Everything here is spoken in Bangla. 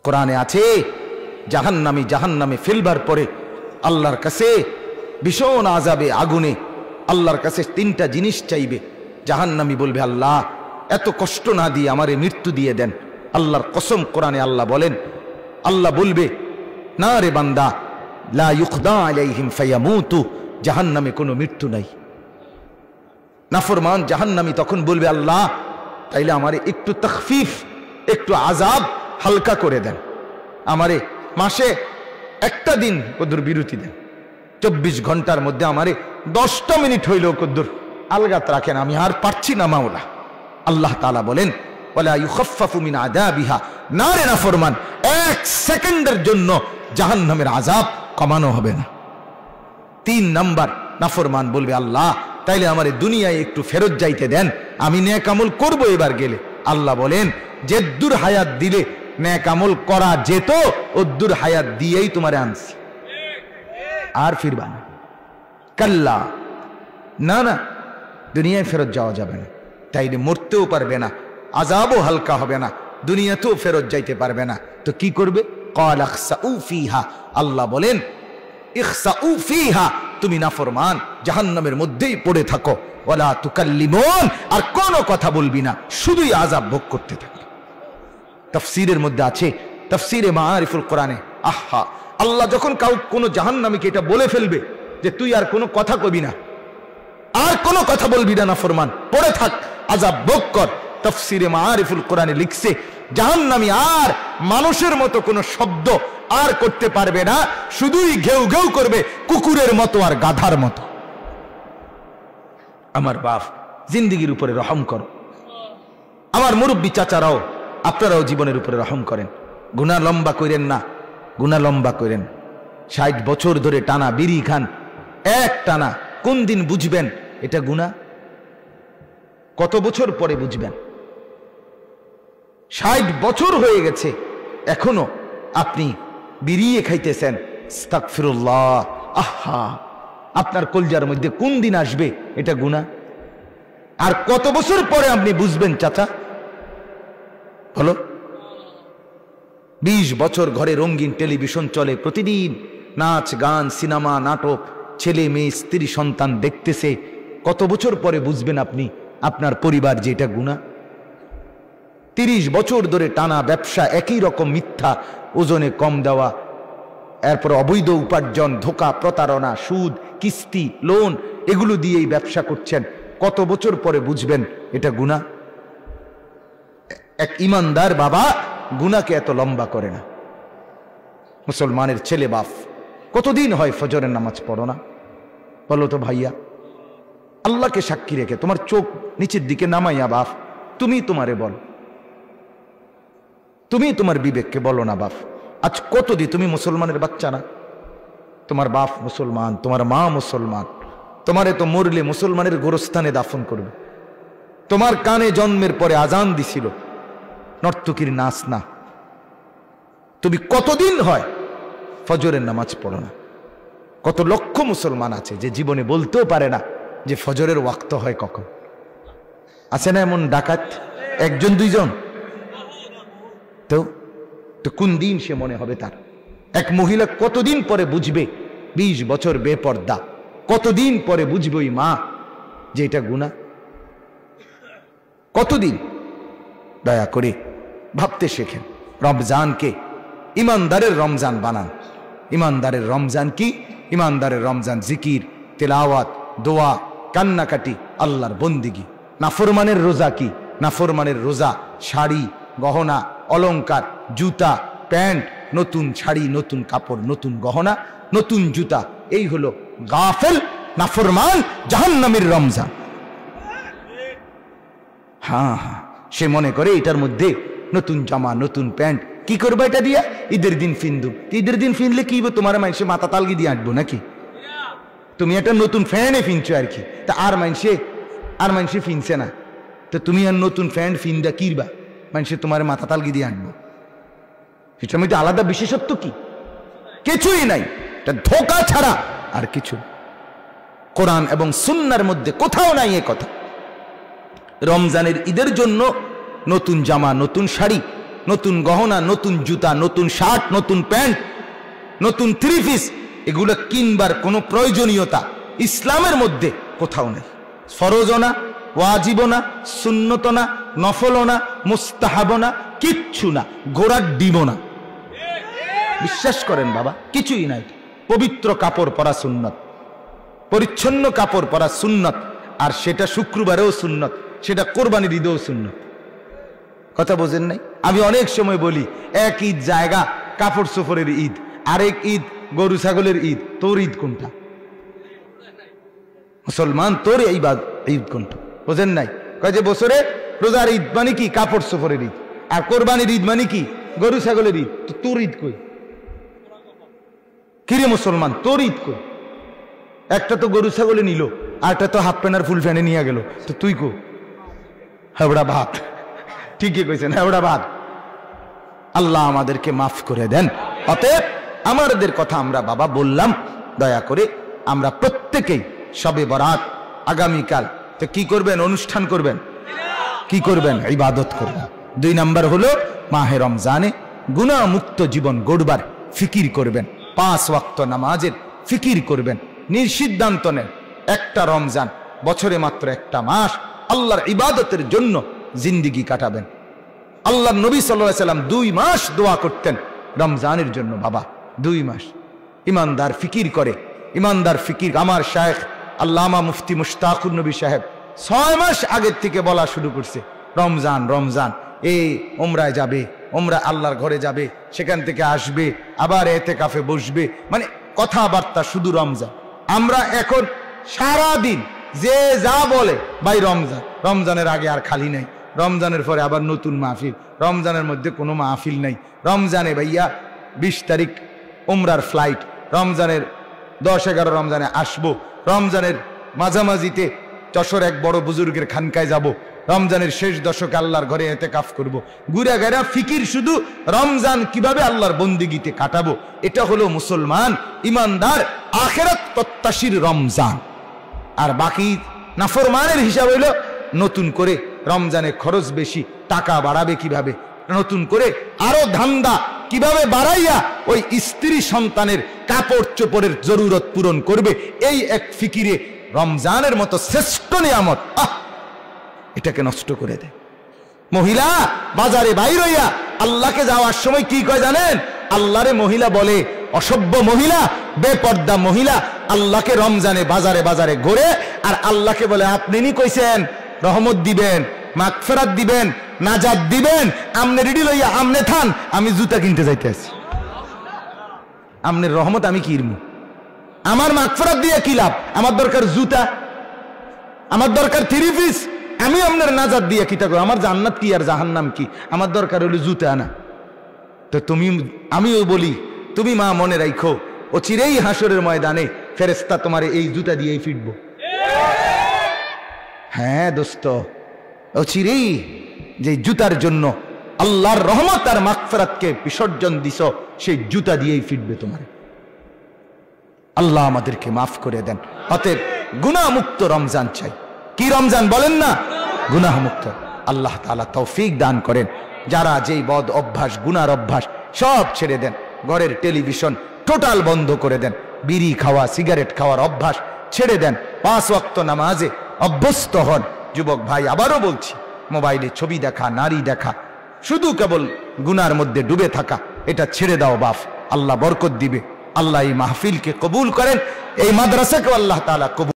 কোরআনে আছে জাহান্নামে ফেলবার পরে আল্লাহর কাছে ভীষণ আযাবে আগুনে আল্লাহর কাছে তিনটা জিনিস চাইবে। জাহান্নামী বলবে, আল্লাহ এত কষ্ট না দিয়ে আমারে মৃত্যু দিয়ে দেন। আল্লাহর কসম, কোরআনে আল্লাহ বলেন, আল্লাহ বলবে, না রে বান্দা, লা ইউখদা আলাইহিম ফায়ামুতু, জাহান্নামে কোনো মৃত্যু নাই। নাফরমান জাহান্নামী তখন বলবে, আল্লাহ তাইলে আমারে একটু তাখফিফ, একটু আযাব হালকা করে দেন, আমারে মাসে একটা দিন কদ্দুর বিরতি দেন, 24 ঘন্টার মধ্যে আমারে 10টা মিনিট হইলেও কদ্দুর আলগাত রাখেন, আমি আর পারছি না মাওলা। আল্লাহ তাআলা বলেন, ওয়ালা ইউখাফফাফু মিন আযাবিহা, না রে নাফরমান, 1 সেকেন্ডের জন্য জাহান্নামের আযাব কমানো হবে না। 3 নাম্বার, নাফরমান বলবে, আল্লাহ তাইলে আমারে দুনিয়ায় একটু ফেরত যাইতে দেন, আমি নেক আমল করব এবার গেলে। আল্লাহ বলেন, যেদ্দুর হায়াত দিলে নেক আমল করা যেত, ওদ্দুর হায়াত দিয়েই তোমারে আনছি, আর ফিরবা না। কাল্লা, না না, দুনিয়ায় ফেরত যাওয়া যাবে না, তাইলে মরতেও পারবে না, আযাবও হালকা হবে না, দুনিয়াতেও ফেরত যাইতে পারবে না। তো কি করবে? ক্বাল ইখসাউ ফিহা, আল্লাহ বলেন, ইখসাউ ফিহা, তুমি নাফরমান জাহান্নামের মধ্যেই পড়ে থাকো, ওয়ালা তুকাল্লিমুন, আর কোনো কথা বলবি না, শুধুই আযাব ভোগ করতে থাকো। তাফসীরের মধ্যে আছে, তাফসীরে মাআরিফুল কোরআনে, আহা, আল্লাহ যখন কোনো জাহান্নামীকে এটা বলে ফেলবে যে তুই আর কোনো কথা কবি না, আর কোনো কথা বলবি না, নাফরমান পড়ে থাক, আযাব ভোগ কর। তাফসীরে মাআরিফুল কোরআনে লিখছে, জাহান্নামী আর মানুষের মতো কোনো শব্দ আর করতে পারবে না, শুধুই ঘেউ ঘেউ করবে, কুকুরের মতো আর গাধার মতো। আমার বাপ, জিন্দেগির উপরে রহম করো। আমার মুরব্বী চাচারাও, আপনারাও জীবনের উপরে রহম করেন। গুনাহ লম্বা করেন না, গুনাহ লম্বা করেন। 60 বছর ধরে টানা বিড়ি খান, এক টানা, কোন দিন বুঝবেন এটা গুনাহ? কত বছর পরে বুঝবেন? 60 বছর হয়ে গেছে, এখনো আপনি বিড়িয়ে খাইতেছেন। আস্তাগফিরুল্লাহ, আহা, আপনার কলজার মধ্যে কোন দিন আসবে এটা গুনাহ? আর কত বছর পরে আপনি বুঝবেন চাচা? বলো। 20 বছর ঘরে রঙিন টেলিভিশন চলে, প্রতিদিন নাচ গান, সিনেমা, নাটক, ছেলে মেয়ে, স্ত্রী সন্তান দেখতেছে। কত বছর পরে বুঝবেন আপনি, আপনার পরিবার যে এটা গুনাহ? 30 বছর ধরে টানা ব্যবসা, একই রকম মিথ্যা, ওজনে কম দেওয়া, এরপর অবৈধ উপার্জন, ধোঁকা, প্রতারণা, সুদ, কিস্তি, লোন, এগুলো দিয়েই ব্যবসা করছেন। কত বছর পরে বুঝবেন এটা গুনাহ? এক ইমানদার বাবা গুনাহকে এত লম্বা করে না। মুসলমানের ছেলে বাপ, কতদিন হয় ফজরের নামাজ পড়ো না? বলো তো ভাইয়া, আল্লাহকে সাক্ষী রেখে তোমার চোখ নিচের দিকে নামাইয়া বাপ, তুমি তোমারে বল, তুমি তোমার বিবেককে বলো না বাপ, আজ কতদিন তুমি মুসলমানের বাচ্চা না? তোমার বাপ মুসলমান, তোমার মা মুসলমান, তোমারে তো মরলে মুসলমানের গোরস্থানে দাফন করবে। তোমার কানে জন্মের পরে আজান দিছিল, নর্তকীর নাচ না। তুমি কতদিন হয় ফজরের নামাজ পড়ো না? কত লক্ষ মুসলমান আছে যে জীবনে বলতেও পারে না যে ফজরের ওয়াক্ত হয় কখন। আছে না এমন ডাকাত? 1 2 তো কোন দিন সে মনে হবে তার? এক মহিলা কতদিন পরে বুঝবে 20 বছর বেপর্দা, কতদিন পরে বুঝবে ওই মা যে এটা গুনাহ? কতদিন? দয়া করে ভাবতে শেখেন। রমজানকে ইমানদারের রমজান বানান। ইমানদারের রমজান কি? ইমানদারের রমজান জিকির, তেলাওয়াত, দোয়া, কান্নাকাটি, আল্লাহর বন্দিগি। নাফরমানের রোজা কি? নাফরমানের রোজা শাড়ি, গহনা, অলংকার, জুতা, প্যান্ট, নতুন শাড়ি, নতুন কাপড়, নতুন গহনা, নতুন জুতা। এই হলো গাফেল, নাফরমান, জাহান্নামীর রমজান। হ্যাঁ হ্যাঁ, সে মনে করে এটার মধ্যে নতুন জামা, নতুন প্যান্ট, কি করবো এটা দিয়া? ঈদের দিন ফিন্দু। ঈদের দিন ফিনলে কি হইব? তোমার মানুষে মাথা তালগি দিয়ে আঁটবো নাকি? তুমি একটা নতুন ফ্যানে ফিনছো আর কি, তা আর মানুষে ফিনছে না, তো তুমি আর নতুন ফ্যান ফিনদা কিরবা? মানুষে তোমার মাথা তালগি দিয়ে আঁটবো। সেটার মধ্যে আলাদা বিশেষত্ব কি? কিছুই নাই, এটা ধোঁকা ছাড়া আর কিছু। কোরআন এবং সুন্নাহর মধ্যে কোথাও নাই এ কথা। রমজানের ঈদের জন্য নতুন জামা, নতুন শাড়ি, নতুন গহনা, নতুন জুতা, নতুন শার্ট, নতুন প্যান্ট, নতুন থ্রি পিস, এগুলো কিনবার কোনো প্রয়োজনীয়তা ইসলামের মধ্যে কোথাও নেই। ফরজও না, ওয়াজিবও না, সুন্নতও না, নফলও না, মুস্তাহাবও না, কিচ্ছু না, ঘোড়ার ডিমও না। বিশ্বাস করেন বাবা, কিছুই নাই। পবিত্র কাপড় পরা সুন্নত, পরিচ্ছন্ন কাপড় পরা সুন্নত, আর সেটা শুক্রবারেও সুন্নত, সেটা কোরবানির ঈদেও সুন্নত। কথা বোঝেন নাই? আমি অনেক সময় বলি, এক ঈদ জায়গা কাপড় সফরের ঈদ, আরেক ঈদ গরু ছাগলের ঈদ। তোর ঈদ কোনটা? মুসলমান, তোর এই ঈদ কোনটা? বোঝেন নাই? কয় যে বছরে রোজার ঈদ মানে কি? কাপড় সফরের ঈদ। আর কোরবানির ঈদ মানে কি? গরু ছাগলের ঈদ। তো তোর ঈদ কই? কিরে মুসলমান, তোর ঈদ কই? একটা তো গরু ছাগলে নিল, আর একটা তো হাফ প্যান্ট আর ফুল প্যান্টে নিয়ে গেল, তো তুই কো? হেবড়া ভাত। ঠিকই কইছেন, হেবড়া ভাত। আল্লাহ আমাদেরকে মাফ করে দেন। অতএব আমাদের কথা আমরা বাবা বললাম, দয়া করে আমরা প্রত্যেকেই শবে বরাত আগামীকাল তো কি করবেন? অনুষ্ঠান করবেন। কি করবেন? ইবাদত করবেন। 2 নাম্বার হলো মাহে রমজানে গুনাহ মুক্ত জীবন গড়বার ফিকির করবেন। 5 ওয়াক্ত নামাজের ফিকির করবেন। নির্সিদ্ধান্ত নেন, একটা রমজান, বছরে মাত্র একটা মাস, আল্লাহর ইবাদতের জন্য জিন্দিগি কাটাবেন। আল্লাহর নবী সাল্লাল্লাহু আলাইহি সাল্লাম 2 মাস দোয়া করতেন রমজানের জন্য। বাবা 2 মাস ইমানদার ফিকির করে। ইমানদার ফিকির। আমার শায়েখ আল্লামা মুফতি মুশতাকুর নবী সাহেব 6 মাস আগের থেকে বলা শুরু করছে, রমজান রমজান, এই উমরায় যাবে, উমরা আল্লাহর ঘরে যাবে, সেখান থেকে আসবে, আবার এতেকাফে বসবে, মানে কথাবার্তা শুধু রমজান। আমরা এখন সারা দিন যে যা বলে, ভাই রমজান, রমজানের আগে আর খালি নাই, রমজানের পরে আবার নতুন মাহফিল, রমজানের মধ্যে কোনো মাহফিল নাই, রমজানে ভাইয়া 20 তারিখ উমরার ফ্লাইট, রমজানের 10-11 রমজানে আসবো, রমজানের মাঝামাঝিতে যশোর এক বড় বুজুর্গের খানকায় যাব, রমজানের শেষ দশকে আল্লাহর ঘরে এতেকাফ করব। ঘুরে গেরা ফিকির শুধু রমজান কিভাবে আল্লাহর বন্দিগিতে কাটাবো। এটা হলো মুসলমান ইমানদার আখিরাত প্রত্যাশীর রমজান। আর বাকি নাফরমানের হিসাব হইল নতুন করে রমজানে খরচ বেশি, টাকা বাড়াবে কিভাবে, নতুন করে আরো ধান্দা কিভাবে বাড়াইয়া ওই স্ত্রী সন্তানের কাপড় চোপড়ের জরুরত পূরণ করবে, এই এক ফিকিরে রমজানের মতো শ্রেষ্ঠ নিয়ামত এটাকে নষ্ট করে দেয়। মহিলা বাজারে বাইর হইয়া আল্লাহকে যাওয়ার সময় কি কয় জানেন? আল্লাহরে মহিলা বলে অসভ্য মহিলা, বেপর্দা মহিলা। আল্লাহকে রমজানে বাজারে বাজারে ঘুরে আর আল্লাহকে বলে আপনি নি কইছেন রহমত দিবেন, মাগফিরাত দিবেন, নাজাত দিবেন, আমনে রেডি লইয়া আমনে থান, আমি জুতা কিনতে যাইতে আছি। আমনের রহমত আমি কিনবো, আমার মাগফিরাত দিয়ে কি লাভ? আমার দরকার জুতা, আমার দরকার থ্রি পিস, আমি আপনার নাজাত দিয়ে কি থাকবো? আমার জান্নাত কি আর জাহান্নাম কি? আমার দরকার হলো জুতা না। তো তুমি, আমিও বলি, তুমি মা মনে রাখো, ও চিরেই হাসরের ময়দানে ফেরেশতা তোমার এই জুতা দিয়েই ফিরবো। হ্যাঁ দোস্ত, ও চিরেই যে জুতার জন্য আল্লাহর রহমত আর মাগফিরাতকে বিসর্জন দিছ, সেই জুতা দিয়েই ফিরবে তোমার। আল্লাহ আমাদেরকে মাফ করে দেন। অতএব গুনাহ মুক্ত রমজান চাই। কি রমজান বলেন না? গুনাহ মুক্ত। আল্লাহ তাআলা তৌফিক দান করেন। যারা যেই বদ অভ্যাস, গুনার অভ্যাস সব ছেড়ে দেন, ঘরের টেলিভিশন টোটাল বন্ধ করে দেন, বিড়ি খাওয়া, সিগারেট খাওয়ার অভ্যাস ছেড়ে দেন, 5 ওয়াক্ত নামাজে অভ্যস্ত হন। যুবক ভাই, আবারও বলছি, মোবাইলে ছবি দেখা, নারী দেখা, শুধু কেবল গুনার মধ্যে ডুবে থাকা, এটা ছেড়ে দাও বাপ। আল্লাহ বরকত দিবে। আল্লাহ এই মাহফিলকে কবুল করেন, এই মাদ্রাসাকে আল্লাহ তাআলা কবুল